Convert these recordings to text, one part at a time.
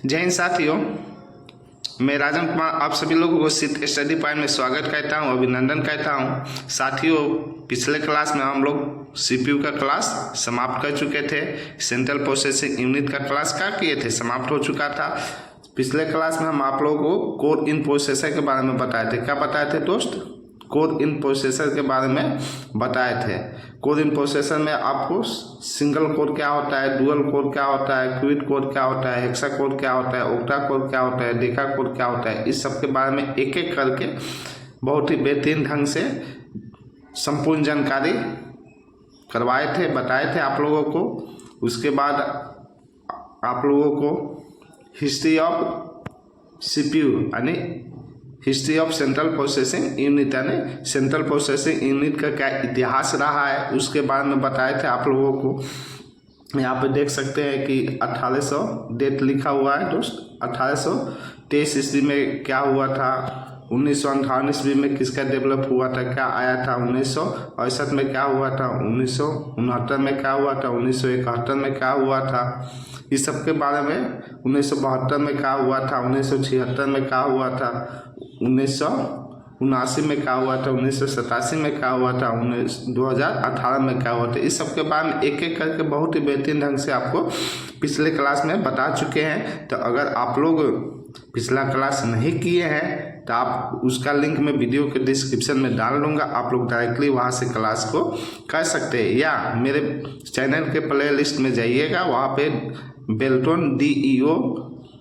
जय हिंद साथियों, मैं राजन कुमार आप सभी लोगों को सिद्ध स्टडी पॉइंट में स्वागत करता हूं, अभिनंदन करता हूं। साथियों, पिछले क्लास में हम लोग सीपीयू का क्लास समाप्त कर चुके थे। सेंट्रल प्रोसेसिंग यूनिट का क्लास क्या किए थे, समाप्त हो चुका था। पिछले क्लास में हम आप लोगों को कोर इन प्रोसेसर के बारे में बताए थे। क्या बताए थे दोस्त? कोर इन प्रोसेसर के बारे में बताए थे। कोर इन प्रोसेसर में आपको सिंगल कोर क्या होता है, डुअल कोर क्या होता है, क्विड कोर क्या होता है, हेक्सा कोर क्या होता है, ओक्टा कोर क्या होता है, डेका कोर क्या होता है, इस सब के बारे में एक एक करके बहुत ही बेहतरीन ढंग से संपूर्ण जानकारी करवाए थे, बताए थे आप लोगों को। उसके बाद आप लोगों को हिस्ट्री ऑफ सीपीयू यानी history of central processing unit यानी सेंट्रल प्रोसेसिंग यूनिट का क्या इतिहास रहा है उसके बारे में बताए थे आप लोगों को। यहाँ पे देख सकते हैं कि 1800 डेट लिखा हुआ है दोस्त। 1823 ईस्वी में क्या हुआ था, 1958 ईस्वी में किसका डेवलप हुआ था, क्या आया था, 1968 में क्या हुआ था, 1969 में क्या हुआ था, 1971 में क्या हुआ था, इस सब के बारे में। 1972 में क्या हुआ था, 1976 में क्या हुआ था, 1979 में क्या हुआ था, 1987 में क्या हुआ था, 2018 में क्या हुआ था, इस सब के बारे में एक एक करके बहुत ही बेहतरीन ढंग से आपको पिछले क्लास में बता चुके हैं। तो अगर आप लोग पिछला क्लास नहीं किए हैं तो आप उसका लिंक मैं वीडियो के डिस्क्रिप्शन में डाल दूंगा, आप लोग डायरेक्टली वहां से क्लास को कर सकते हैं। या मेरे चैनल के प्ले लिस्ट में जाइएगा, वहाँ पे बेल्टोन DEO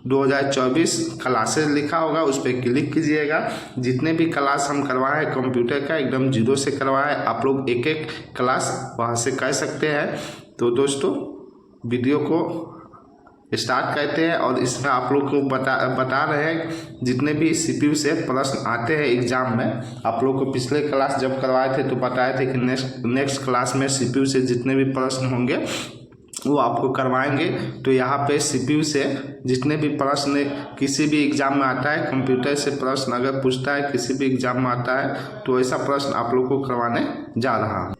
2024 क्लासेस लिखा होगा, उस पर क्लिक कीजिएगा। जितने भी क्लास हम करवाए हैं कंप्यूटर का एकदम जीरो से करवाए, आप लोग एक एक क्लास वहाँ से कर सकते हैं। तो दोस्तों वीडियो को स्टार्ट करते हैं और इसमें आप लोग को बता रहे हैं जितने भी सीपीयू से प्रश्न आते हैं एग्जाम में। आप लोग को पिछले क्लास जब करवाए थे तो बताए थे कि नेक्स्ट क्लास में सीपीयू से जितने भी प्रश्न होंगे वो आपको करवाएंगे। तो यहाँ पे सीपीयू से जितने भी प्रश्न किसी भी एग्जाम में आता है, कंप्यूटर से प्रश्न अगर पूछता है किसी भी एग्जाम में आता है तो ऐसा प्रश्न आप लोग को करवाने जा रहा हूँ।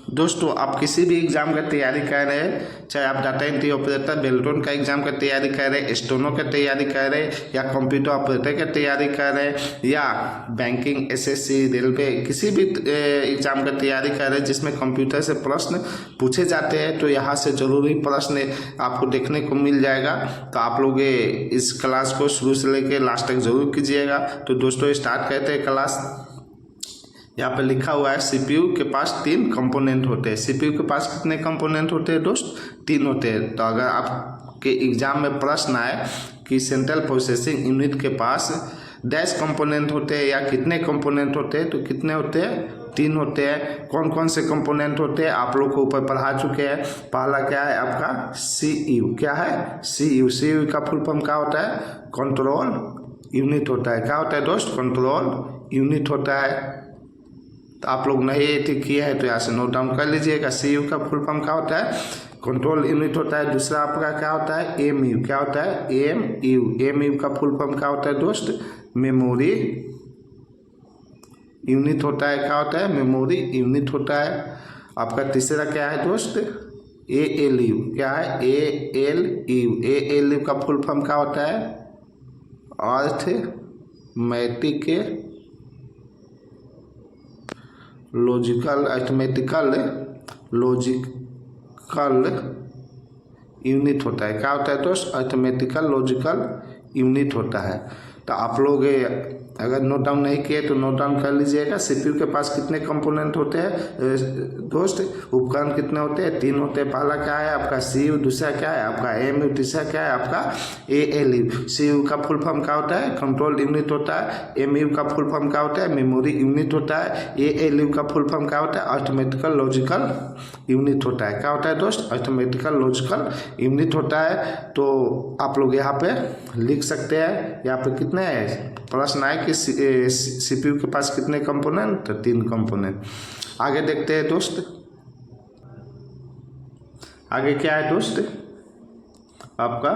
दोस्तों, आप किसी भी एग्जाम का तैयारी कर रहे हैं, चाहे आप डाटा एंट्री ऑपरेटर बेल्टोन का एग्जाम का तैयारी कर रहे हैं, स्टेनो का तैयारी कर रहे हैं, या कंप्यूटर ऑपरेटर का तैयारी कर रहे हैं, या बैंकिंग, SSC, रेलवे, किसी भी एग्जाम का तैयारी कर रहे हैं जिसमें कंप्यूटर से प्रश्न पूछे जाते हैं, तो यहाँ से जरूरी प्रश्न आपको देखने को मिल जाएगा। तो आप लोग इस क्लास को शुरू से लेकर लास्ट तक जरूर कीजिएगा। तो दोस्तों स्टार्ट करते हैं क्लास। यहाँ पे लिखा हुआ है सीपीयू के पास 3 कंपोनेंट होते हैं। सीपीयू के पास कितने कंपोनेंट होते हैं दोस्त? 3 होते हैं। तो अगर आपके एग्जाम में प्रश्न आए कि सेंट्रल प्रोसेसिंग यूनिट के पास डैश कंपोनेंट होते हैं या कितने कंपोनेंट होते हैं, तो कितने होते हैं? 3 होते हैं। कौन कौन से कंपोनेंट होते हैं आप लोग को ऊपर पढ़ा चुके हैं। पहला क्या है आपका CU। क्या है? CU का फुल फॉर्म क्या होता है? कंट्रोल यूनिट होता है। क्या होता है दोस्त? कंट्रोल यूनिट होता है। तो आप लोग नहीं ठीक किया है तो यहाँ से नोट डाउन कर लीजिएगा। CU का फुल फॉर्म क्या होता है? कंट्रोल यूनिट होता है। दूसरा आपका क्या होता है? MU। क्या होता है? MU का फुल फॉर्म क्या होता है दोस्त? मेमोरी यूनिट होता है। क्या होता है? मेमोरी यूनिट होता है। आपका तीसरा क्या है दोस्त? ALU। क्या है? ALU का फुल फॉर्म क्या होता है? अर्थमेटिक अर्थमेटिकल लॉजिकल यूनिट होता है। क्या होता है दोस्त? अर्थमेटिकल लॉजिकल यूनिट होता है। तो आप लोग अगर नोट डाउन नहीं किए तो नोट डाउन कर लीजिएगा। सीपीयू के पास कितने कंपोनेंट होते हैं दोस्त? उपकरण कितने होते हैं? 3 होते हैं। पहला क्या है आपका CU, दूसरा क्या है आपका MU, तीसरा क्या है आपका ALU। CU का फुल फॉर्म क्या होता है? कंट्रोल यूनिट होता है। MU का फुल फॉर्म क्या होता है? मेमोरी यूनिट होता है। ALU का फुल फॉर्म क्या होता है? अर्थमेटिकल लॉजिकल यूनिट होता है। क्या होता है दोस्त? अर्थमेटिकल लॉजिकल यूनिट होता है। तो आप लोग यहाँ पे लिख सकते हैं। यहाँ पे कितने प्रश्न आए कि सीपीयू के पास कितने कंपोनेंट? तो 3 कंपोनेंट। आगे देखते हैं दोस्त। आगे क्या है दोस्त? आपका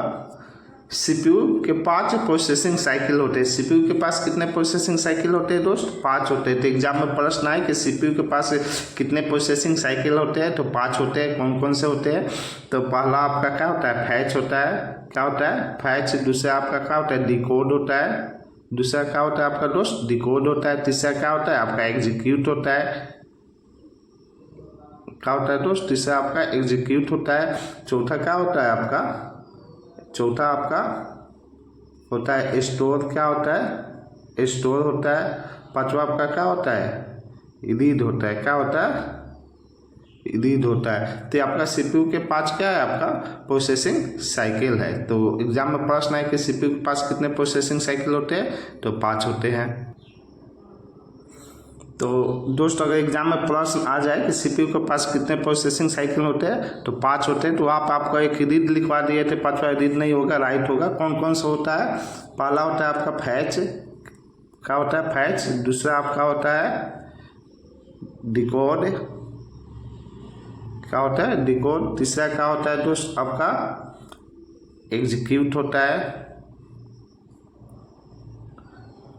सीपीयू के 5 प्रोसेसिंग साइकिल होते हैं। सीपीयू के पास कितने प्रोसेसिंग साइकिल होते हैं दोस्त? 5 होते हैं। तो एग्जाम में प्रश्न आए कि सीपीयू के पास कितने प्रोसेसिंग साइकिल होते हैं, तो 5 होते हैं। कौन कौन से होते हैं? तो पहला आपका क्या होता है? फैच होता है। क्या होता है? फैच। दूसरा आपका क्या होता है? डिकोड होता है। दूसरा क्या होता है आपका दोस्त? डिकोड होता है। तीसरा क्या होता है आपका? एग्जीक्यूट होता है। क्या होता है दोस्त? तीसरा आपका एग्जीक्यूट होता है। चौथा क्या होता है आपका? चौथा आपका होता है स्टोर। क्या होता है? स्टोर होता है। पांचवा आपका क्या होता है? रीड होता है। क्या होता है? रीड होता है। तो आपका सीपीयू के 5 क्या है आपका? प्रोसेसिंग साइकिल है। तो एग्जाम में प्रश्न है कि सीपीयू के पास कितने प्रोसेसिंग साइकिल होते हैं? तो 5 होते हैं। तो दोस्तों अगर एग्जाम में प्रश्न आ जाए कि सीपीयू के पास कितने प्रोसेसिंग साइकिल होते हैं, तो 5 होते हैं। तो आपको एक रीड लिखवा दिए थे, 5वां रीड नहीं होगा, राइट होगा। कौन कौन सा होता है? पहला होता है आपका फैच। क्या होता है? फैच। दूसरा आपका होता है डिकोड। क्या होता है? डिकोड। तीसरा क्या होता है दोस्त आपका? एग्जीक्यूट होता है।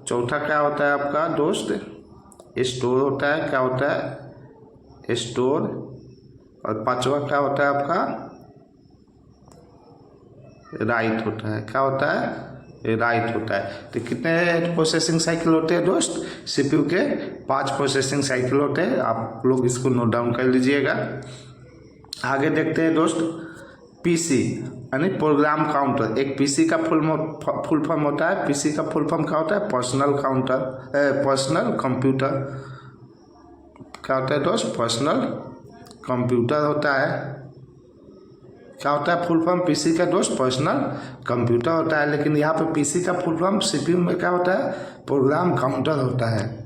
चौथा क्या होता है आपका दोस्त? स्टोर होता है। क्या होता है? स्टोर। और पांचवा क्या होता है आपका? राइट होता है। क्या होता है? राइट होता है। तो कितने प्रोसेसिंग साइकिल होते हैं दोस्त? सीपीयू के 5 प्रोसेसिंग साइकिल होते हैं। आप लोग इसको नोट डाउन कर लीजिएगा। आगे देखते हैं दोस्त, पीसी यानी प्रोग्राम काउंटर। एक पीसी का फुल फॉर्म होता है। पीसी का फुल फॉर्म क्या होता है? Personal computer. क्या होता है दोस्त? पर्सनल कंप्यूटर होता है। क्या होता है फुल फॉर्म पीसी का दोस्त? पर्सनल कंप्यूटर होता है। लेकिन यहाँ पे पीसी का फुल फॉर्म सीपीयू में क्या होता है? प्रोग्राम काउंटर होता है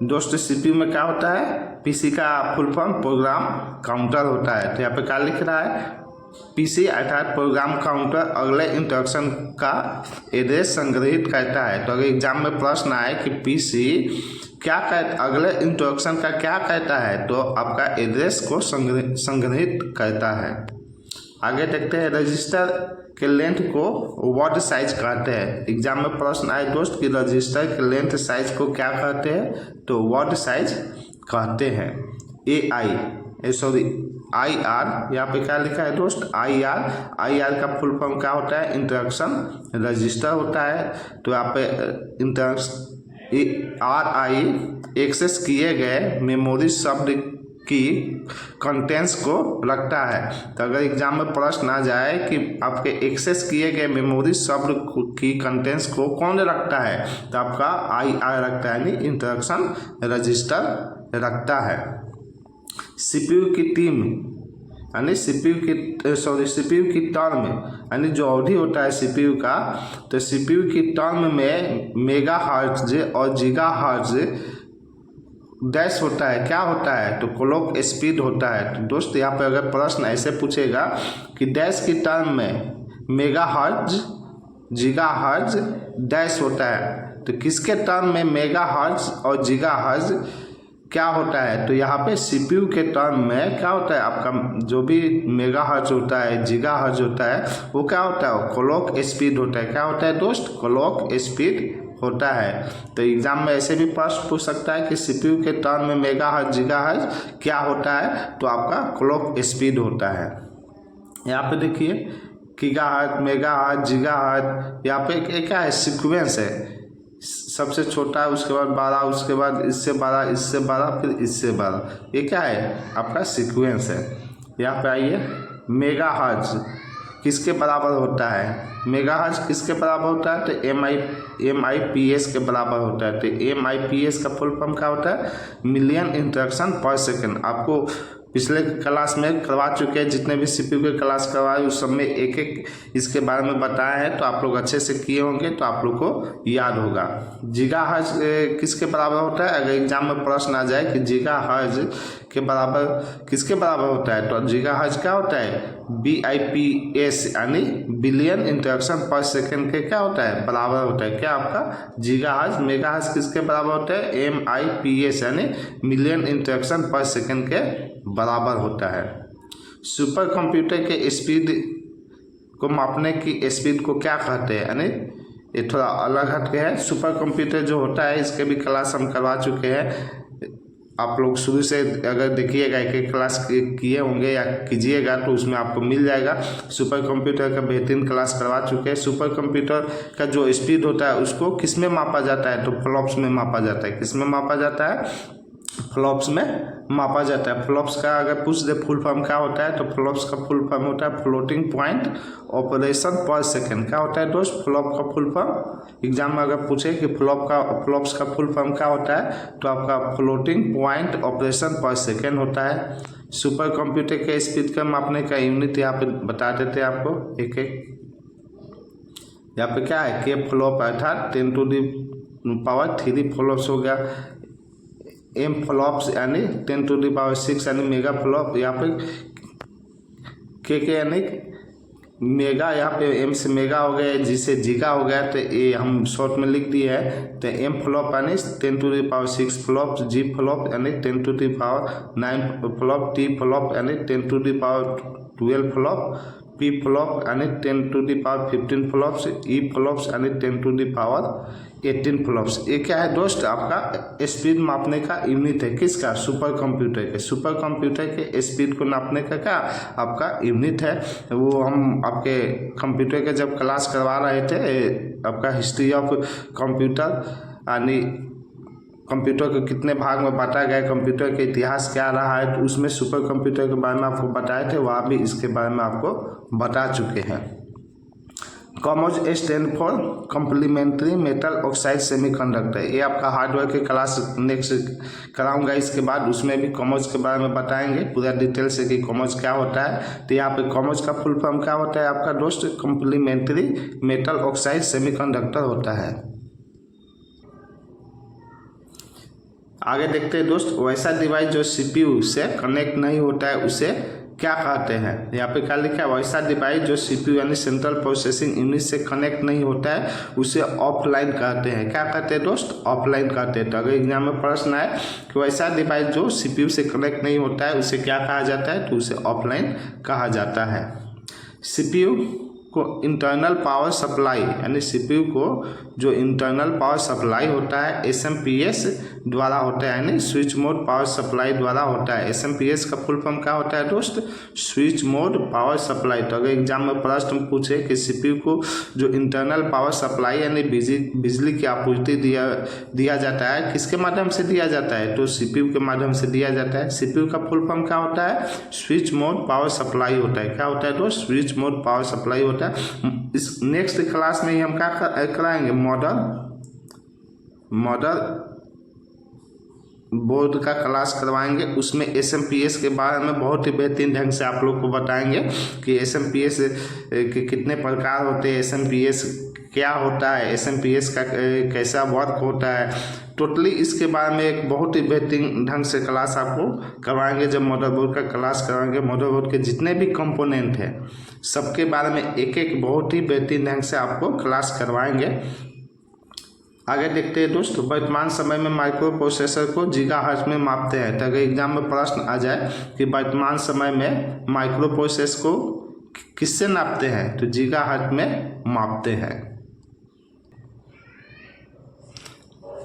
दोस्त। सीपीयू में क्या होता है? पीसी का फुल फॉर्म प्रोग्राम काउंटर होता है। तो यहाँ पे क्या लिख रहा है? पीसी अर्थात प्रोग्राम काउंटर अगले इंस्ट्रक्शन का एड्रेस संग्रहित करता है। तो अगर एग्जाम में प्रश्न आए कि पीसी क्या कहता, अगले इंस्ट्रक्शन का क्या कहता है, तो आपका एड्रेस को संग्रहित करता है। आगे देखते हैं, रजिस्टर के लेंथ को वर्ड साइज कहते हैं। एग्जाम में प्रश्न आए दोस्त कि रजिस्टर के लेंथ साइज को क्या कहते हैं, तो वर्ड साइज कहते हैं। IR यहाँ पे क्या लिखा है दोस्त? IR का फुल फॉर्म क्या होता है? इंस्ट्रक्शन रजिस्टर होता है। तो यहाँ पे RI एक्सेस किए गए मेमोरी शब्द की कंटेंट्स को रखता है। तो अगर एग्जाम में प्रश्न आ जाए कि आपके एक्सेस किए गए मेमोरी शब्द की कंटेंट्स को कौन रखता है, तो आपका IR रखता है, यानी इंस्ट्रक्शन रजिस्टर रखता है। सीपीयू की टीम यानी सीपीयू की टर्म यानी जो अवधि होता है सीपीयू का, तो सीपीयू की टर्म में मेगाहर्ट्ज और गीगाहर्ट्ज डैश होता है। क्या होता है? तो क्लॉक स्पीड होता है। तो दोस्त यहाँ पे अगर प्रश्न ऐसे पूछेगा कि डैश की टर्म में मेगाहर्ट्ज गीगाहर्ट्ज डैश होता है, तो किसके टर्म में मेगाहर्ट्ज और गीगाहर्ट्ज क्या होता है? तो यहाँ पे सीपीयू के टर्म में क्या होता है? आपका जो भी मेगाहर्ट्ज होता है, गीगाहर्ट्ज होता है, वो क्या होता है? क्लॉक स्पीड होता है। क्या होता है दोस्त? क्लॉक स्पीड होता है। तो एग्जाम में ऐसे भी प्रश्न पूछ सकता है कि सीपीयू के टर्म में मेगाहर्ट्ज गीगाहर्ट्ज क्या होता है, तो आपका क्लॉक स्पीड होता है। यहाँ पे देखिए गीगाहर्ट्ज, मेगाहर्ट्ज, गीगाहर्ट्ज, यहाँ पे क्या है? सीक्वेंस है। सबसे छोटा, उसके बाद 12, उसके बाद इससे 12, इससे 12, फिर इससे 12। ये क्या है? आपका सीक्वेंस है। यहाँ पे आइए, मेगाहर्ट्ज किसके बराबर होता है? मेगाहर्ट्ज किसके बराबर होता है? तो MIPS के बराबर होता है। तो MIPS का फुल फॉर्म क्या होता है? मिलियन इंस्ट्रक्शन पर सेकंड। आपको पिछले क्लास में करवा चुके हैं, जितने भी सीपीयू के क्लास करवाए उस सब में एक एक इसके बारे में बताया है। तो आप लोग अच्छे से किए होंगे तो आप लोग को याद होगा। गीगाहर्ट्ज किसके बराबर होता है? अगर एग्जाम में प्रश्न आ जाए कि गीगाहर्ट्ज के बराबर किसके बराबर होता है, तो गीगाहर्ट्ज क्या होता है? BIPS यानी बिलियन इंस्ट्रक्शन पर सेकंड के क्या होता है? बराबर होता है। क्या आपका? गीगाहर्ट्ज। मेगाहर्ट्ज किसके बराबर होता है? MIPS यानी मिलियन इंस्ट्रक्शन पर सेकंड के बराबर होता है। सुपर कंप्यूटर के स्पीड को मापने की स्पीड को क्या कहते हैं, यानी ये थोड़ा अलग हट के है। सुपर कंप्यूटर जो होता है इसके भी क्लास हम करवा चुके हैं। आप लोग शुरू से अगर देखिएगा, एक एक क्लास किए होंगे या कीजिएगा तो उसमें आपको मिल जाएगा। सुपर कंप्यूटर का बेहतरीन क्लास करवा चुके हैं। सुपर कंप्यूटर का जो स्पीड होता है उसको किस में मापा जाता है, तो फ्लॉप्स में मापा जाता है। किस में मापा जाता है, फ्लॉप्स में मापा जाता है। फ्लॉप्स का अगर पूछ दे फुल फॉर्म क्या होता है, तो फ्लॉप्स का फुल फॉर्म होता है फ्लोटिंग पॉइंट ऑपरेशन पर सेकंड। क्या होता है दोस्त, फ्लॉप का फुल फॉर्म एग्जाम में अगर पूछे कि फ्लॉप्स का फुल फॉर्म क्या होता है, तो आपका फ्लोटिंग पॉइंट ऑपरेशन पर सेकंड होता है। सुपर कंप्यूटर के स्पीड का मापने का यूनिट यहाँ पे बता देते हैं आपको एक एक। यहाँ पे क्या है, के फ्लॉप अर्थात 10⁻³ फ्लॉप्स हो गया। एम फ्लॉप्स यानी 10⁻6 यानी मेगा फ्लॉप। यहाँ पे के यानी मेगा, यहाँ पे एम से मेगा हो गया, जिसे जीगा हो गया, तो ये हम शॉर्ट में लिख दिए है। तो एम फ्लॉप यानी 10⁻6 फ्लॉप, जी फ्लॉप यानी 10⁻9 फ्लॉप, टी फ्लॉप यानी 10⁻12 फ्लॉप, पी फ्लॉप यानी 10⁻15 फ्लॉप्स, ई फ्लॉप्स यानी 10⁻18 फ्लॉप्स। ये क्या है दोस्त, आपका स्पीड मापने का यूनिट है। किसका, सुपर कंप्यूटर के। सुपर कंप्यूटर के स्पीड को नापने का क्या आपका यूनिट है। वो हम आपके कंप्यूटर के जब क्लास करवा रहे थे, आपका हिस्ट्री ऑफ कंप्यूटर यानी कंप्यूटर को कितने भाग में बांटा गया, कंप्यूटर के इतिहास क्या रहा है, तो उसमें सुपर कंप्यूटर के बारे में आपको बताए थे, वहाँ भी इसके बारे में आपको बता चुके हैं। CMOS stand for complementary metal oxide semiconductor. ये आपका हार्डवेयर के क्लास नेक्स्ट कराऊंगा, इसके बाद उसमें भी कॉमोज के बारे में बताएंगे पूरा डिटेल से कि कॉमोज क्या होता है। तो यहाँ पे कॉमोज का फुल फॉर्म क्या होता है आपका दोस्त, कॉम्प्लीमेंट्री मेटल ऑक्साइड सेमीकंडक्टर होता है। आगे देखते हैं दोस्त, वैसा डिवाइस जो सीपीयू से कनेक्ट नहीं होता है उसे क्या कहते हैं। यहाँ पे क्या लिखा है, वैसा डिवाइस जो सीपीयू यानी सेंट्रल प्रोसेसिंग यूनिट से कनेक्ट नहीं होता है उसे ऑफलाइन कहते हैं। क्या कहते हैं दोस्त, ऑफलाइन कहते हैं। तो अगर एग्जाम में प्रश्न आए कि वैसा डिवाइस जो सीपीयू से कनेक्ट नहीं होता है उसे क्या कहा जाता है, तो उसे ऑफलाइन कहा जाता है। सीपीयू को इंटरनल पावर सप्लाई यानी सीपीयू को जो इंटरनल पावर सप्लाई होता है एसएमपीएस द्वारा होता है, यानी स्विच मोड पावर सप्लाई द्वारा होता है। एसएमपीएस का फुल फॉर्म क्या होता है दोस्त, स्विच मोड पावर सप्लाई। तो अगर एग्जाम में प्रश्न पूछे कि सीपीयू को जो इंटरनल पावर सप्लाई यानी बिजली की आपूर्ति दिया जाता है, किसके माध्यम से दिया जाता है, तो सीपीयू के माध्यम से दिया जाता है। सीपीयू का फुल फॉर्म क्या होता है, स्विच मोड पावर सप्लाई होता है। क्या होता है दोस्त, स्विच मोड पावर सप्लाई होता है। इस नेक्स्ट क्लास में ही हम क्या कराएंगे, मॉडल बोर्ड का क्लास करवाएंगे। उसमें एसएमपीएस के बारे में बहुत ही बेहतरीन ढंग से आप लोग को बताएंगे कि एसएमपीएस के कितने प्रकार होते हैं, एसएमपीएस क्या होता है, एसएमपीएस का कैसा वर्क होता है। टोटली इसके बारे में एक बहुत ही बेहतरीन ढंग से क्लास आपको करवाएंगे। जब मदरबोर्ड का क्लास कराएंगे, मदरबोर्ड के जितने भी कंपोनेंट हैं सबके बारे में एक एक बहुत ही बेहतरीन ढंग से आपको क्लास करवाएंगे। आगे देखते हैं दोस्तों, वर्तमान समय में माइक्रो प्रोसेसर को गीगाहर्ट्ज में मापते हैं। तो अगर एग्जाम में प्रश्न आ जाए कि वर्तमान समय में माइक्रो प्रोसेसर को किससे नापते हैं, तो गीगाहर्ट्ज में मापते हैं।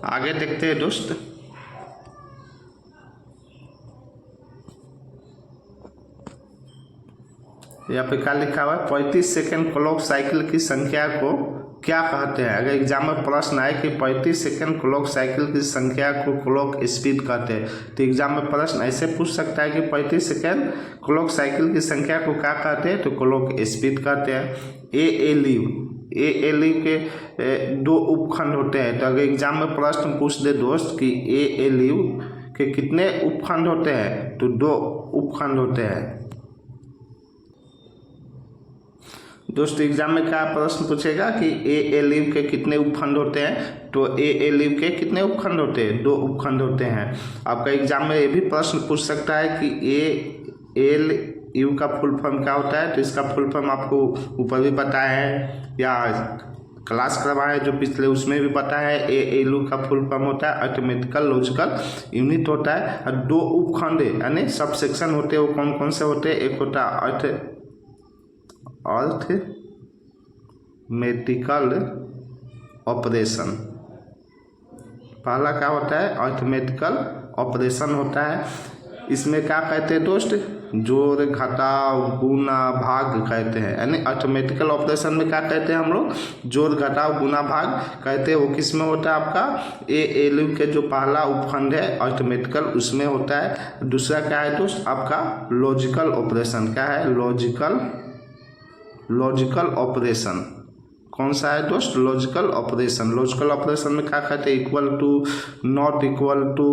आगे देखते हैं दोस्त, यहाँ पे क्या लिखा हुआ है, 35 सेकेंड क्लॉक साइकिल की संख्या को क्या कहते हैं। अगर एग्जाम में प्रश्न आए कि 35 सेकेंड क्लॉक साइकिल की संख्या को क्लॉक स्पीड कहते हैं, तो एग्जाम में प्रश्न ऐसे पूछ सकता है कि 35 सेकेंड क्लॉक साइकिल की संख्या को क्या कहते हैं, तो क्लॉक स्पीड कहते हैं। एएलयू के दो उपखंड होते हैं। तो अगर एग्जाम में प्रश्न पूछ दे दोस्त कि एएलयू के कितने उपखंड होते हैं, तो 2 उपखंड होते हैं। दोस्तों एग्जाम में क्या प्रश्न पूछेगा कि एएलयू के कितने उपखंड होते हैं, तो एएलयू के कितने उपखंड होते हैं, 2 उपखंड होते हैं। आपका एग्जाम में ये भी प्रश्न पूछ सकता है कि एएलयू का फुल फॉर्म क्या होता है, तो इसका फुल फॉर्म आपको ऊपर भी पता है या क्लास करवाए जो पिछले उसमें भी पता है। एएलयू का फुल फॉर्म होता है अर्थमेटिकल लॉजिकल यूनिट होता है। और 2 उपखंड यानी सब सेक्शन होते हैं, वो कौन कौन से होते हैं, एक होता है अर्थ अर्थमेटिकल ऑपरेशन। पहला क्या होता है? अर्थमेटिकल ऑपरेशन होता है। इसमें क्या कहते हैं दोस्त? जोड़ घटाव गुना भाग कहते हैं, यानी अर्थमेटिकल ऑपरेशन में क्या कहते हैं हम लोग? जोड़ घटाव गुना भाग कहते हैं। वो किस में होता है? आपका एएलयू के जो पहला उपखंड है अर्थमेटिकल, उसमें होता है। दूसरा क्या है दोस्त? आपका लॉजिकल ऑपरेशन। क्या है? Logical operation. कौन सा है दोस्त? Logical operation. लॉजिकल ऑपरेशन में क्या कहते हैं? Equal to, not equal to,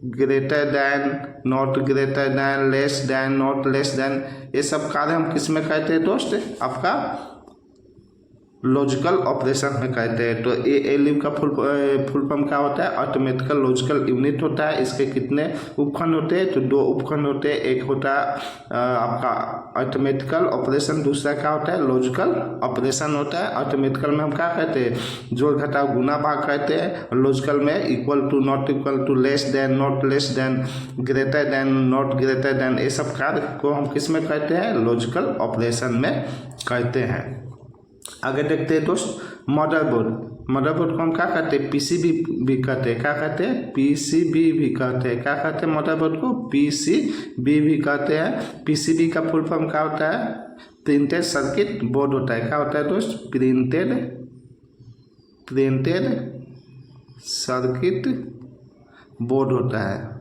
greater than, not greater than, less than, not less than, ये सब कार्य हम किस में कहते हैं दोस्त? आपका लॉजिकल ऑपरेशन में कहते हैं। तो एएलयू का फुल फॉर्म क्या होता है? अर्थमेटिकल लॉजिकल यूनिट होता है। इसके कितने उपखंड होते हैं? तो 2 उपखंड होते हैं। एक होता है आपका अर्थमेटिकल ऑपरेशन, दूसरा क्या होता है? लॉजिकल ऑपरेशन होता है। अर्थमेटिकल में हम क्या कहते हैं? जोड़ घटाव गुना भाग कहते हैं। लॉजिकल में equal to, not equal to, less than, not less than, greater than, not greater than, ये सब कार्य को हम किस में कहते हैं? लॉजिकल ऑपरेशन में कहते हैं। आगे देखते हैं दोस्त, मदरबोर्ड। मदरबोर्ड को हम क्या कहते हैं? पीसीबी भी कहते हैं। क्या कहते हैं? पीसीबी भी कहते हैं। क्या कहते हैं मदरबोर्ड को? पीसीबी भी कहते हैं। पीसीबी का फुल फॉर्म क्या होता है? प्रिंटेड सर्किट बोर्ड होता है। क्या होता है दोस्त? प्रिंटेड सर्किट बोर्ड होता है।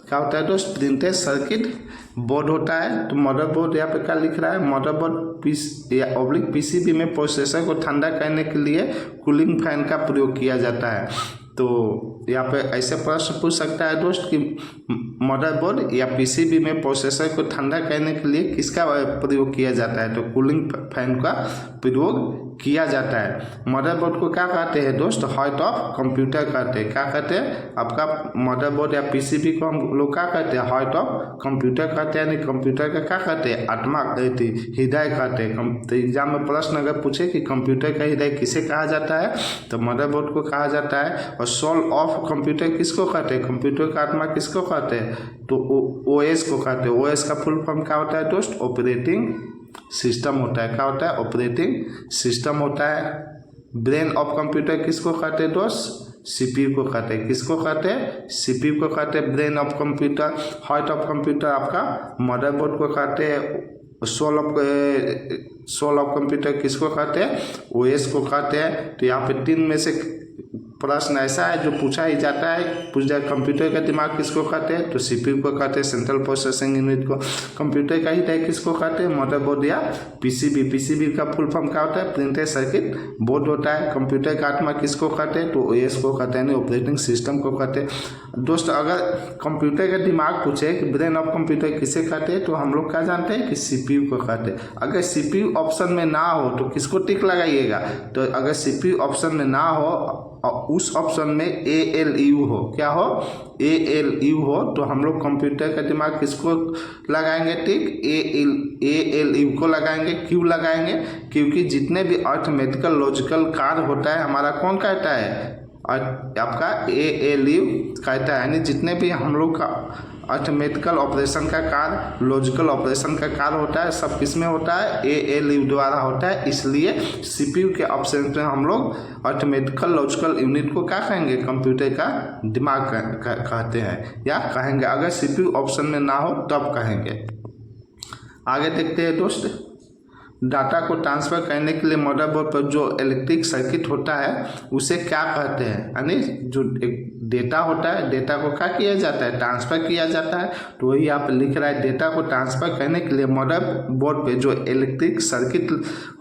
क्या होता है दोस्त? प्रिंटेड सर्किट बोर्ड होता है। तो मदरबोर्ड यहाँ पे क्या लिख रहा है? मदरबोर्ड पीसीबी में प्रोसेसर को ठंडा करने के लिए कूलिंग फैन का प्रयोग किया जाता है। तो यहाँ पे ऐसे प्रश्न पूछ सकता है दोस्त कि मदरबोर्ड या पीसीबी में प्रोसेसर को ठंडा करने के लिए किसका प्रयोग किया जाता है? तो कूलिंग फैन का प्रयोग किया जाता है। मदरबोर्ड को क्या कहते हैं दोस्त? हार्ट ऑफ कंप्यूटर कहते हैं। क्या कहते हैं? आपका मदरबोर्ड या पीसीबी को हम लोग क्या कहते हैं? हार्ट ऑफ कंप्यूटर कहते हैं, यानी कंप्यूटर का क्या कहते हैं? आत्मा कहते हैं, हृदय कहते हैं। तो एग्जाम में प्रश्न अगर पूछे कि कंप्यूटर का हृदय किसे कहा जाता है, तो मदरबोर्ड को कहा जाता है। और सोल ऑफ कंप्यूटर किसको कहते हैं? कंप्यूटर का आत्मा किसको कहते हैं? तो ओएस को कहते हैं। ओएस का फुल फॉर्म क्या होता है दोस्त? ऑपरेटिंग सिस्टम होता है। क्या होता है? ऑपरेटिंग सिस्टम होता है। ब्रेन ऑफ कंप्यूटर किसको कहते हैं दोस्त? सीपीयू को कहते हैं। किसको कहते हैं? सीपीयू को कहते हैं brain of computer. Heart of computer आपका मदरबोर्ड को कहते हैं। सोल ऑफ कंप्यूटर किसको कहते हैं? ओएस को कहते हैं। तो यहाँ पे 3 में से प्रश्न ऐसा है जो पूछा ही जाता है, पूछ जाए कंप्यूटर का दिमाग किसको कहते हैं? तो सीपीयू को कहते हैं, सेंट्रल प्रोसेसिंग यूनिट को। कंप्यूटर का हृदय किसको कहते हैं? मदरबोर्ड या पीसीबी। पीसीबी का फुल फॉर्म क्या होता है? प्रिंटेड सर्किट बोर्ड होता है। कंप्यूटर का आत्मा किसको कहते हैं? तो ओएस को कहते हैं, ऑपरेटिंग सिस्टम को कहते हैं। दोस्त अगर कंप्यूटर का दिमाग पूछे कि ब्रेन ऑफ कंप्यूटर किसे कहते हैं, तो हम लोग क्या जानते हैं कि सीपीयू को कहते हैं। अगर सीपीयू ऑप्शन में ना हो तो किसको टिक लगाइएगा? तो अगर सीपीयू ऑप्शन में ना हो और उस ऑप्शन में एएलयू हो, क्या हो? एएलयू हो, तो हम लोग कंप्यूटर का दिमाग किसको लगाएंगे टिक? एएलयू को लगाएंगे। क्यों लगाएंगे? क्योंकि जितने भी अर्थमेटिकल लॉजिकल कार्य होता है हमारा कौन कहता है? आपका एएलयू कहता है। यानी जितने भी हम लोग का अर्थमेटिकल ऑपरेशन का कार्य, लॉजिकल ऑपरेशन का कार्य होता है, सब किस में होता है? एएलयू द्वारा होता है। इसलिए सीपीयू के ऑप्शन में हम लोग अर्थमेटिकल लॉजिकल यूनिट को क्या कहेंगे? कंप्यूटर का दिमाग कहते हैं या कहेंगे। अगर सीपीयू ऑप्शन में ना हो तब कहेंगे। आगे देखते हैं दोस्त, डाटा को ट्रांसफ़र करने के लिए मदरबोर्ड पर जो इलेक्ट्रिक सर्किट होता है उसे क्या कहते हैं? यानी जो एक डेटा होता है, डेटा को क्या किया जाता है? ट्रांसफ़र किया जाता है। तो वही आप लिख रहा है, डेटा को ट्रांसफ़र करने के लिए मदरबोर्ड पे जो इलेक्ट्रिक सर्किट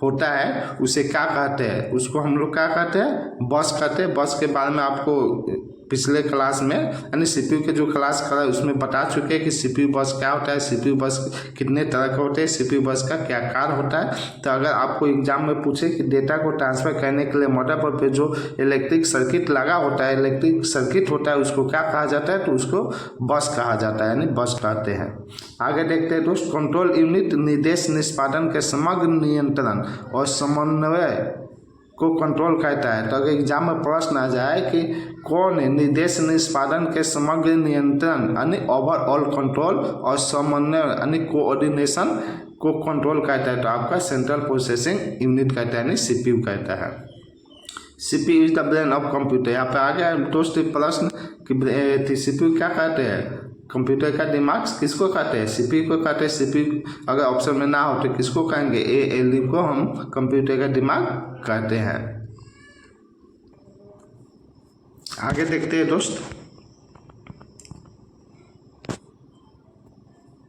होता है उसे क्या कहते हैं? उसको हम लोग क्या कहते हैं? बस कहते हैं। बस के बारे में आपको पिछले क्लास में यानी सीपीयू के जो क्लास करा उसमें बता चुके हैं कि सीपीयू बस क्या होता है, सीपीयू बस कितने तरह के होते हैं, सीपीयू बस का क्या कार्य होता है। तो अगर आपको एग्जाम में पूछे कि डेटा को ट्रांसफ़र करने के लिए मदरबोर्ड पे जो इलेक्ट्रिक सर्किट लगा होता है, इलेक्ट्रिक सर्किट होता है, उसको क्या कहा जाता है? तो उसको बस कहा जाता है, यानी बस कहते हैं। आगे देखते हैं दोस्त, कंट्रोल यूनिट निर्देश निष्पादन के समग्र नियंत्रण और समन्वय को कंट्रोल कहता है। तो अगर एग्जाम में प्रश्न आ जाए कि कौन निर्देश निष्पादन के समग्र नियंत्रण यानी ओवरऑल कंट्रोल और समन्वय यानी कोऑर्डिनेशन को कंट्रोल करता है तो आपका सेंट्रल प्रोसेसिंग यूनिट कहता है, यानी CPU कहता है। CPU is the brain of computer. यहाँ पे आ गया दोस्त प्रश्न कि CPU क्या कहते हैं, कंप्यूटर का दिमाग किसको कहते हैं, CPU को कहते हैं। CPU अगर ऑप्शन में ना हो तो किसको कहेंगे, ALU को हम कंप्यूटर का दिमाग कहते हैं। आगे देखते हैं दोस्त,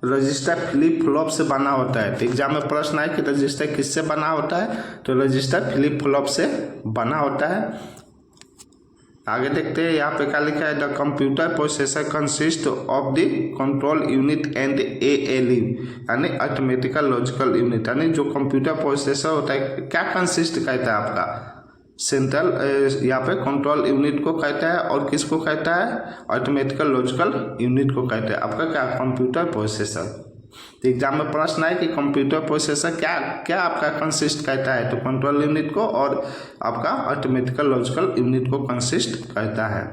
रजिस्टर फ्लिप फ्लॉप से बना होता है। तो एग्जाम में प्रश्न है कि रजिस्टर किससे बना होता है, तो रजिस्टर फ्लिप फ्लॉप से बना होता है। आगे देखते हैं, यहाँ पे क्या लिखा है, the computer processor consist of the control unit and ALU, यानी अर्थमेटिकल लॉजिकल यूनिट, यानी जो कंप्यूटर प्रोसेसर होता है क्या कंसिस्ट कहता है आपका, सेंट्रल यहाँ पे कंट्रोल यूनिट को कहता है और किसको कहता है, अर्थमेटिकल लॉजिकल यूनिट को कहता है आपका क्या, कंप्यूटर प्रोसेसर। तो एग्जाम में प्रश्न है कि कंप्यूटर प्रोसेसर क्या क्या आपका कंसिस्ट कहता है, तो कंट्रोल यूनिट को और आपका अर्थमेटिकल लॉजिकल यूनिट को कंसिस्ट कहता है।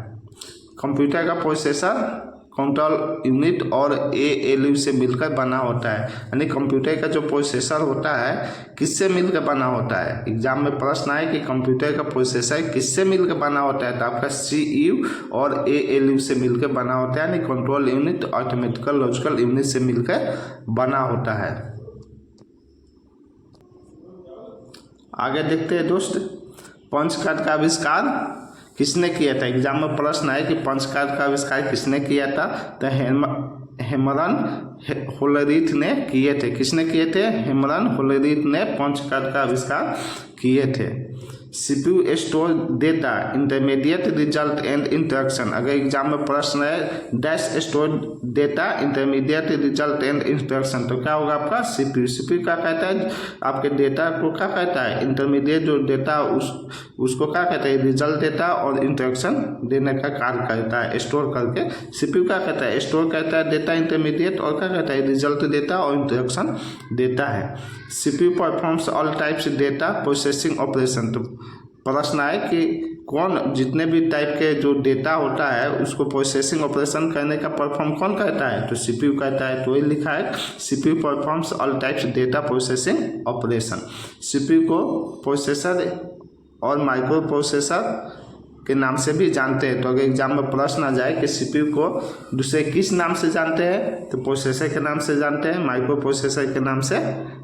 कंप्यूटर का प्रोसेसर कंट्रोल यूनिट और ALU से मिलकर बना होता है, यानी कंप्यूटर का जो प्रोसेसर होता है किससे मिलकर बना होता है। एग्जाम में प्रश्न आए कि कंप्यूटर का प्रोसेसर किससे मिलकर बना होता है, तो आपका CPU और ALU से मिलकर बना होता है, यानी control unit arithmetical logical unit से मिलकर बना होता है। आगे देखते हैं दोस्त, पंच कार्ड का आविष्कार किसने किया था। एग्जाम में प्रश्न है कि पंच कार्ड का आविष्कार किसने किया था, तो हेमरन होलरीथ ने किए थे। किसने किए थे, हेमरन होलरीथ ने पंच कार्ड का आविष्कार किए थे। CPU store data intermediate result and instruction. अगर एग्जाम में प्रश्न है dash store data intermediate result and instruction, तो क्या होगा आपका CPU क्या कहता है, आपके डेटा को क्या कहता है, इंटरमीडिएट जो डेटा उसको क्या कहता है, रिजल्ट डेटा और इंस्ट्रक्शन देने का कार्य करता है स्टोर करके। CPU क्या कहता है, स्टोर करता है डेटा इंटरमीडिएट और क्या कहता है, रिजल्ट डेटा और इंस्ट्रक्शन देता है। CPU performs all types data processing operation. तो प्रश्न है कि कौन जितने भी टाइप के जो डेटा होता है उसको प्रोसेसिंग ऑपरेशन करने का परफॉर्म कौन करता है, तो CPU कहता है। तो ये लिखा है CPU performs all types data processing operation. CPU को प्रोसेसर और माइक्रो प्रोसेसर के नाम से भी जानते हैं। तो अगर एग्जाम में प्रश्न आ जाए कि CPU को दूसरे किस नाम से जानते हैं, तो प्रोसेसर के नाम से जानते हैं, माइक्रो प्रोसेसर के नाम से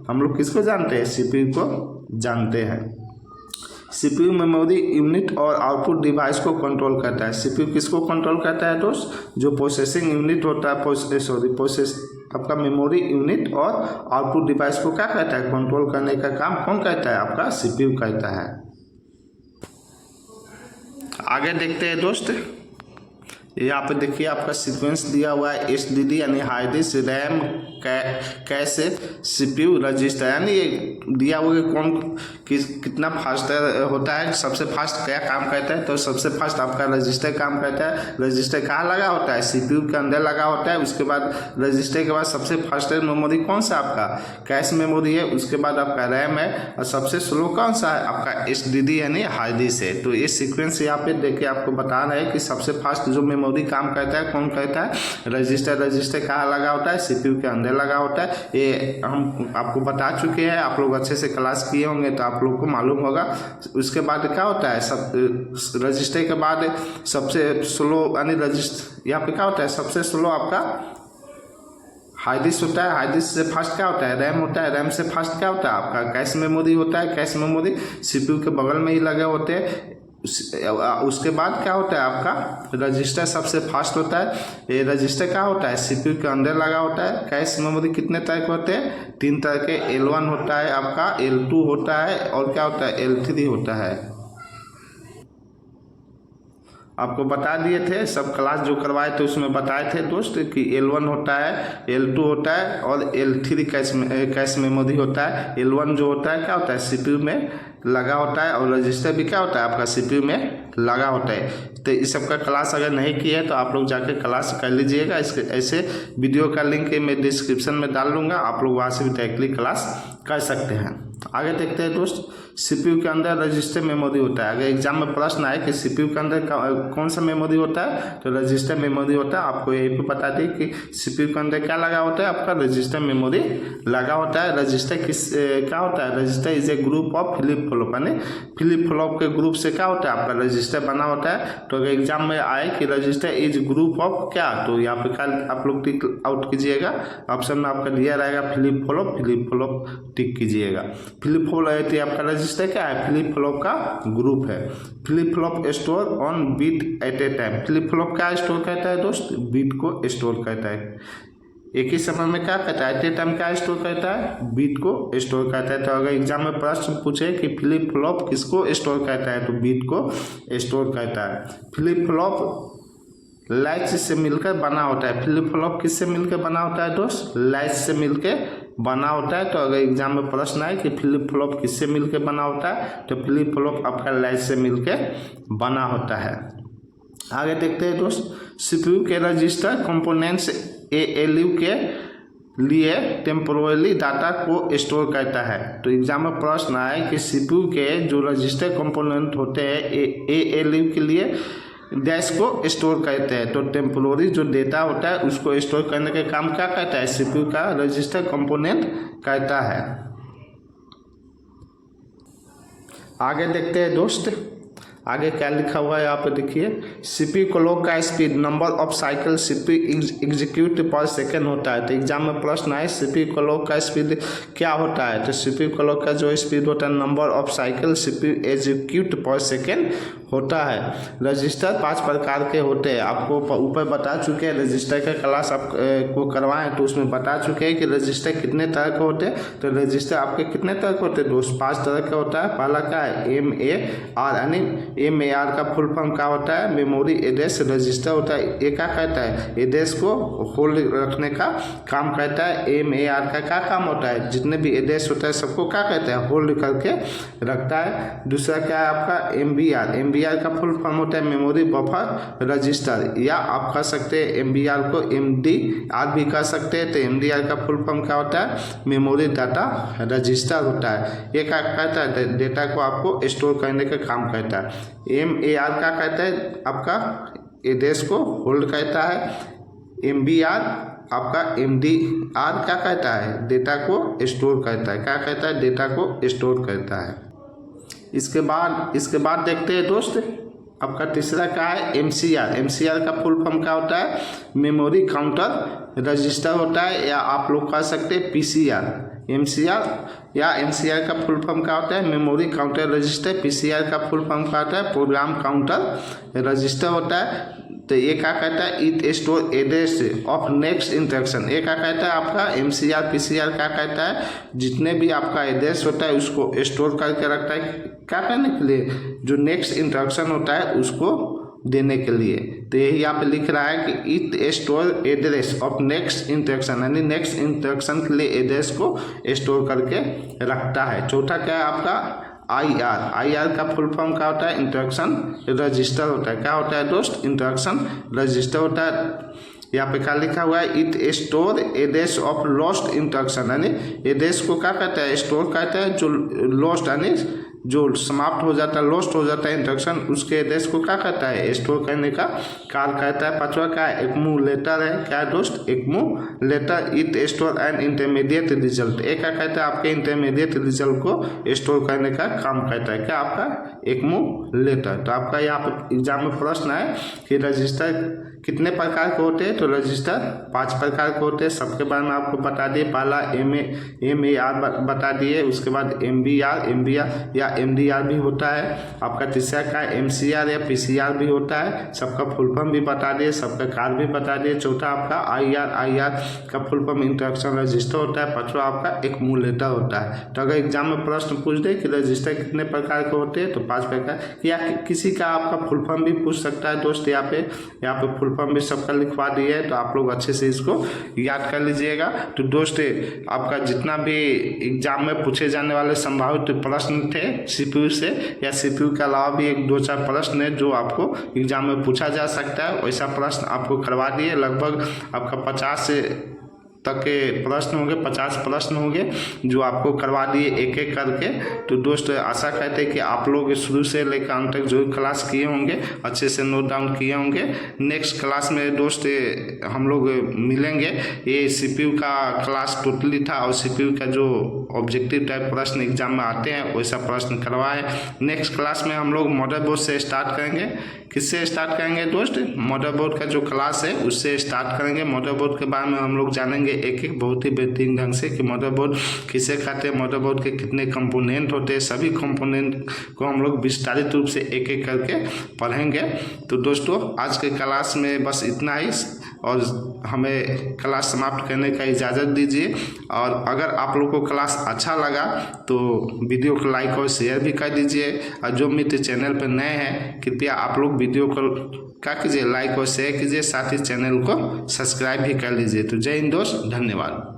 हम लोग किसको जानते हैं, CPU को जानते हैं। CPU मेमोरी यूनिट और आउटपुट डिवाइस को कंट्रोल करता है। CPU किसको कंट्रोल करता है दोस्त, जो प्रोसेसिंग यूनिट होता है, आपका मेमोरी यूनिट और आउटपुट डिवाइस को क्या कहता है, कंट्रोल करने का काम कौन करता है, आपका CPU करता है। आगे देखते हैं दोस्त, यहाँ पे देखिए आपका सीक्वेंस दिया हुआ है HDD यानी hard disk, RAM, cash, CPU, register, यानी ये दिया हुआ है कौन कितना फास्ट होता है, सबसे फास्ट क्या काम करता है, तो सबसे फास्ट आपका रजिस्टर काम करता है। रजिस्टर कहाँ लगा होता है, CPU के अंदर लगा होता है। उसके बाद रजिस्टर के बाद सबसे फास्ट मेमोरी कौन सा आपका कैश मेमोरी है, उसके बाद आपका रैम है और सबसे स्लो कौन सा है, आपका HDD यानी हार्ड डिस्क है। तो ये सीक्वेंस यहाँ पे देखिए आपको बता रहे हैं कि सबसे फास्ट जो मेमोरी काम करता है कौन करता है, रजिस्टर कहाँ लगा होता है, CPU के अंदर लगा होता है। ये हम आपको बता चुके हैं, आप लोग अच्छे से क्लास किए होंगे तो आप लोग को मालूम होगा। उसके बाद क्या होता है, सब रजिस्टर के बाद सबसे स्लो यानी रजिस्टर यहाँ पे क्या होता है, सबसे स्लो आपका हार्ड डिस्क होता है। हार्ड डिस्क से फास्ट क्या होता है, रैम होता है। रैम से फास्ट क्या होता है, आपका कैश मेमोरी होता है। कैश मेमोरी CPU के बगल में ही लगे होते हैं। उसके बाद क्या होता है, आपका रजिस्टर सबसे फास्ट होता है। ये रजिस्टर क्या होता है, CPU के अंदर लगा होता है। कैश मेमोरी कितने तरह के होते हैं, 3 तरह के, L1 होता है आपका, L2 होता है और क्या होता है, L3 होता है। आपको बता दिए थे, सब क्लास जो करवाए थे उसमें बताए थे दोस्त कि L1 होता है, L2 होता है और L3 कैश मेमोरी होता है। L1 जो होता है क्या होता है, CPU में लगा होता है और रजिस्टर भी क्या होता है, आपका CPU में लगा होता है। तो इस सब का क्लास अगर नहीं किया है तो आप लोग जाके क्लास कर लीजिएगा। इसके ऐसे वीडियो का लिंक मैं डिस्क्रिप्शन में डाल दूँगा, आप लोग वहाँ से भी डायरेक्टली क्लास कर सकते हैं। आगे देखते हैं दोस्त, सीपीयू के अंदर रजिस्टर मेमोरी होता है। अगर एग्जाम में प्रश्न आए कि सीपीयू के अंदर कौन सा मेमोरी होता है, तो रजिस्टर मेमोरी होता है। आपको यही पे बता दी कि सीपीयू के अंदर क्या लगा होता है, आपका रजिस्टर मेमोरी लगा होता है। रजिस्टर क्या होता है, register is a group of flip flop, यानी फ्लिप फ्लॉप के ग्रुप से क्या होता है, आपका रजिस्टर बना होता है। तो अगर एग्जाम में आए कि रजिस्टर इज ग्रुप ऑफ क्या, तो यहाँ पे क्या आप लोग टिक आउट कीजिएगा। ऑप्शन में आपका दिया रहेगा फ्लिप फ्लॉप टिक कीजिएगा। फ्लिप फ्लॉप रहती है आपका रजिस्टर क्या है, फ्लिप फ्लॉप का ग्रुप है। Flip flop store one bit at a time. Flip flop क्या स्टोर करता है दोस्त, बीट को स्टोर करता है। एक ही समय में क्या करता है, एट ए टाइम क्या स्टोर करता है, बीट को स्टोर करता है। तो अगर एग्जाम में प्रश्न पूछे कि फ्लिप फ्लॉप किसको स्टोर करता है, तो बीट को स्टोर करता है। फ्लिप फ्लॉप लैच से मिलकर बना होता है। फ्लिप फ्लॉप किससे मिलकर बना होता है दोस्त, लैच से मिलकर बना होता है। तो अगर एग्जाम में प्रश्न आए कि फ्लिप फ्लॉप किससे मिलकर बना होता है, तो फ्लिप फ्लॉप आपका लैच से मिलकर बना होता है। आगे देखते हैं दोस्त, सीपीयू के रजिस्टर कंपोनेंट्स एएलयू के लिए टेम्पोरली डाटा को स्टोर करता है। तो एग्जाम में प्रश्न आए कि सीपीयू के जो रजिस्टर कंपोनेंट होते हैं एएलयू के लिए डैश को स्टोर करते हैं। तो टेम्पोररी जो डेटा होता है उसको स्टोर करने का काम क्या करता है, सीपीयू का रजिस्टर कंपोनेंट करता है। आगे देखते हैं दोस्त, आगे क्या लिखा हुआ है यहाँ पे देखिए, सीपीयू क्लॉक का speed number of cycle CPU execute पर सेकेंड होता है। तो एग्जाम में प्रश्न आए सीपीयू क्लॉक का स्पीड क्या होता है, तो सीपीयू क्लॉक का जो स्पीड होता है number of cycle CPU execute पर सेकेंड होता है। रजिस्टर 5 प्रकार के होते हैं, आपको ऊपर बता चुके हैं। रजिस्टर का क्लास आप को करवाएं तो उसमें बता चुके हैं कि रजिस्टर कितने तरह के होते हैं। तो रजिस्टर आपके कितने तरह के होते हैं दोस्त, 5 तरह का होता है। पहला क्या है, MAR, यानी MAR का फुल फॉर्म क्या होता है, मेमोरी एड्रेस रजिस्टर होता है। ये क्या कहता है, एड्रेस को होल्ड रखने का काम करता है। MAR का क्या काम होता है, जितने भी एड्रेस होता है सबको क्या कहता है, होल्ड करके रखता है। दूसरा क्या है आपका MBR का फुल फॉर्म होता है मेमोरी बफर रजिस्टर, या आप कह सकते हैं MBR को MDR भी कह सकते हैं। तो MDR का फुल फॉर्म क्या होता है, मेमोरी डाटा रजिस्टर होता है। ये क्या कहता है, डेटा को आपको स्टोर करने का काम करता है। MAR क्या कहता है, आपका एड्रेस को होल्ड करता है। MBR आपका MDR क्या कहता है, डेटा को स्टोर करता है। क्या कहता है, डेटा को स्टोर करता है। इसके बाद देखते हैं दोस्त, आपका तीसरा क्या है, MCR का फुल फॉर्म क्या होता है, मेमोरी काउंटर रजिस्टर होता है, या आप लोग कह सकते हैं PCR। MCR का फुल फॉर्म क्या होता है, मेमोरी काउंटर रजिस्टर। PCR का फुल फॉर्म क्या होता है, प्रोग्राम काउंटर रजिस्टर होता है। तो ये क्या कहता है, it store address of next instruction. ये क्या कहता है आपका MCR PCR क्या कहता है, जितने भी आपका एड्रेस होता है उसको स्टोर करके रखता है। क्या करने के लिए, जो नेक्स्ट इंस्ट्रक्शन होता है उसको देने के लिए। तो यही यहाँ पे लिख रहा है कि it store address of next instruction, यानी नेक्स्ट इंस्ट्रक्शन के लिए एड्रेस को स्टोर करके रखता है। चौथा क्या है आपका IR का फुल फॉर्म क्या होता है, इंस्ट्रक्शन रजिस्टर होता है। क्या होता है दोस्त, इंस्ट्रक्शन रजिस्टर होता है। यहाँ पे क्या लिखा हुआ है, it store address of lost instruction, यानी एड्रेस को क्या कहता है, स्टोर कहता है जो लॉस्ट, यानी जो समाप्त हो जाता है, लॉस्ट हो जाता है इंस्ट्रक्शन, उसके एड्रेस को क्या कहता है, स्टोर करने का कार्य करता है। पांचवा क्या है, एक्यूमुलेटर है। क्या है दोस्त, accumulator. It store an intermediate result. एक क्या कहता है, आपके इंटरमीडिएट रिजल्ट को स्टोर करने का काम करता है। क्या आपका एक्यूमुलेटर। तो आपका यहाँ पर एग्जाम में प्रश्न है कि रजिस्टर कितने प्रकार के होते हैं, तो रजिस्टर 5 प्रकार के होते हैं। सबके बारे में आपको बता दिए। पहला MAR बता दिए, उसके बाद MBR या MDR भी होता है। आपका तीसरा का MCR या PCR भी होता है। सबका फुल फॉर्म भी बता दिए, सबका कार्य भी बता दिए। चौथा आपका IR का फुल फॉर्म इंस्ट्रक्शन रजिस्टर होता है। पांचवा आपका एक्यूमुलेटर होता है। तो अगर एग्जाम में प्रश्न पूछ दे कि रजिस्टर कितने प्रकार के होते हैं, तो 5 प्रकार, या किसी का आपका फुल फॉर्म भी पूछ सकता है दोस्त। यहाँ पे फुल फॉर्म भी सबका लिखवा दिया है, तो आप लोग अच्छे से इसको याद कर लीजिएगा। तो दोस्त आपका जितना भी एग्जाम में पूछे जाने वाले संभावित प्रश्न थे सीपीयू से, या सीपीयू के अलावा भी 1-2-4 प्रश्न है जो आपको एग्जाम में पूछा जा सकता है, वैसा प्रश्न आपको करवा दिए। लगभग आपका 50 से तक के प्रश्न होंगे, 50 प्रश्न होंगे जो आपको करवा दिए एक एक करके। तो दोस्त आशा करते हैं कि आप लोग शुरू से लेकर अंत तक जो क्लास किए होंगे अच्छे से नोट डाउन किए होंगे। नेक्स्ट क्लास में दोस्त हम लोग मिलेंगे। ये CPU का क्लास टोटली था और CPU का जो ऑब्जेक्टिव टाइप प्रश्न एग्जाम में आते हैं वैसा प्रश्न करवाए। नेक्स्ट क्लास में हम लोग मदरबोर्ड से स्टार्ट करेंगे। किससे स्टार्ट करेंगे दोस्त? मदरबोर्ड का जो क्लास है उससे स्टार्ट करेंगे। मदरबोर्ड के बारे में हम लोग जानेंगे एक एक बहुत ही बेहतरीन ढंग से कि मदरबोर्ड किसे कहते हैं, मदरबोर्ड के कितने कंपोनेंट होते हैं, सभी कंपोनेंट को हम लोग विस्तारित रूप से एक एक करके पढ़ेंगे। तो दोस्तों आज के क्लास में बस इतना ही और हमें क्लास समाप्त करने का इजाज़त दीजिए। और अगर आप लोग को क्लास अच्छा लगा तो वीडियो को लाइक और शेयर भी कर दीजिए। और जो मित्र चैनल पर नए हैं कृपया आप लोग वीडियो को क्या कीजिए, लाइक और शेयर कीजिए, साथ ही चैनल को सब्सक्राइब भी कर लीजिए। तो जय हिंद दोस्त, धन्यवाद।